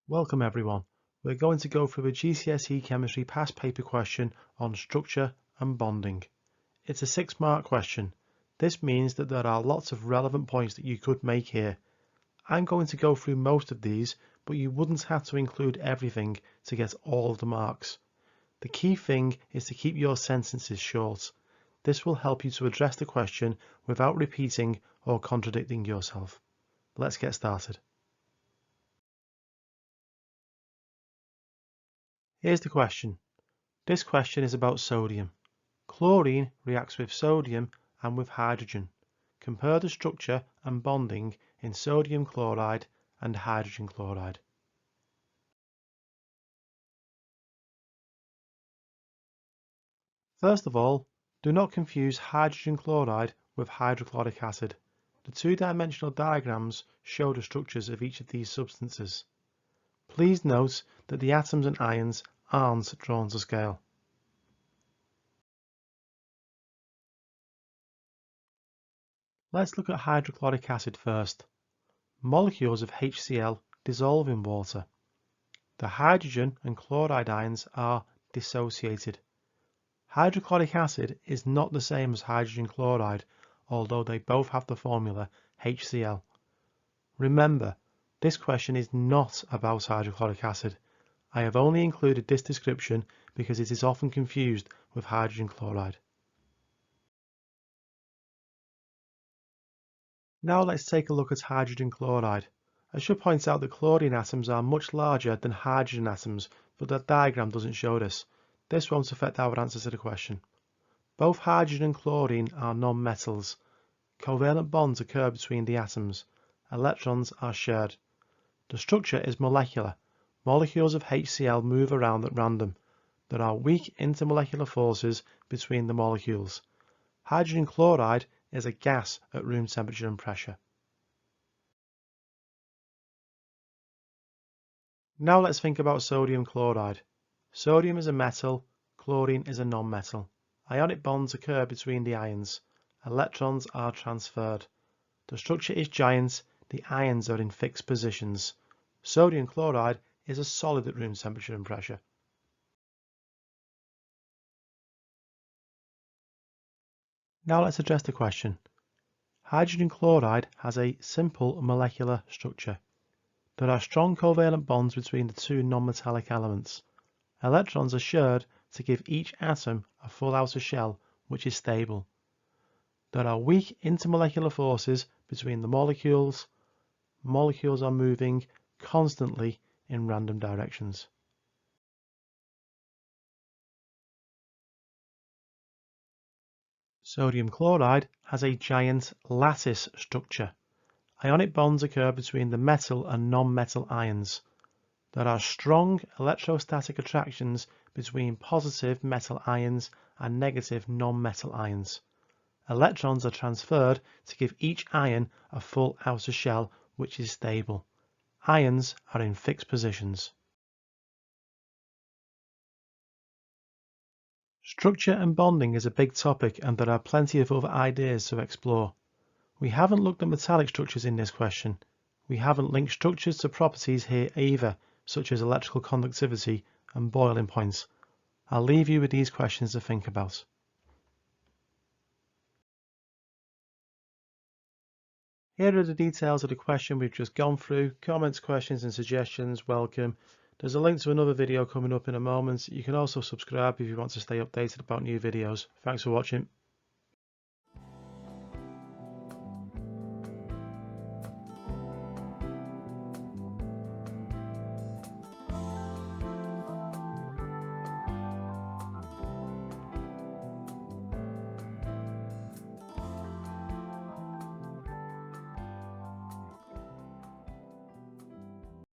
Welcome everyone. We're going to go through a GCSE Chemistry past paper question on structure and bonding. It's a 6-mark question. This means that there are lots of relevant points that you could make here. I'm going to go through most of these, but you wouldn't have to include everything to get all of the marks. The key thing is to keep your sentences short. This will help you to address the question without repeating or contradicting yourself. Let's get started. Here's the question. This question is about sodium. Chlorine reacts with sodium and with hydrogen. Compare the structure and bonding in sodium chloride and hydrogen chloride. First of all, do not confuse hydrogen chloride with hydrochloric acid. The two-dimensional diagrams show the structures of each of these substances. Please note that the atoms and ions aren't drawn to scale. Let's look at hydrochloric acid first. Molecules of HCl dissolve in water. The hydrogen and chloride ions are dissociated. Hydrochloric acid is not the same as hydrogen chloride, although they both have the formula HCl. Remember, this question is not about hydrochloric acid. I have only included this description because it is often confused with hydrogen chloride. Now let's take a look at hydrogen chloride. I should point out that chlorine atoms are much larger than hydrogen atoms, but the diagram doesn't show this. This won't affect our answer to the question. Both hydrogen and chlorine are non-metals. Covalent bonds occur between the atoms. Electrons are shared. The structure is molecular. Molecules of HCl move around at random. There are weak intermolecular forces between the molecules. Hydrogen chloride is a gas at room temperature and pressure. Now let's think about sodium chloride. Sodium is a metal, chlorine is a non-metal. Ionic bonds occur between the ions. Electrons are transferred. The structure is giant, the ions are in fixed positions. Sodium chloride is a solid at room temperature and pressure. Now let's address the question. Hydrogen chloride has a simple molecular structure. There are strong covalent bonds between the two non-metallic elements. Electrons are shared to give each atom a full outer shell, which is stable. There are weak intermolecular forces between the molecules. Molecules are moving constantly in random directions. Sodium chloride has a giant lattice structure. Ionic bonds occur between the metal and non-metal ions. There are strong electrostatic attractions between positive metal ions and negative non-metal ions. Electrons are transferred to give each ion a full outer shell, which is stable. Ions are in fixed positions. Structure and bonding is a big topic, and there are plenty of other ideas to explore. We haven't looked at metallic structures in this question. We haven't linked structures to properties here either, such as electrical conductivity and boiling points. I'll leave you with these questions to think about. Here are the details of the question we've just gone through. Comments, questions and suggestions, welcome. There's a link to another video coming up in a moment. You can also subscribe if you want to stay updated about new videos. Thanks for watching.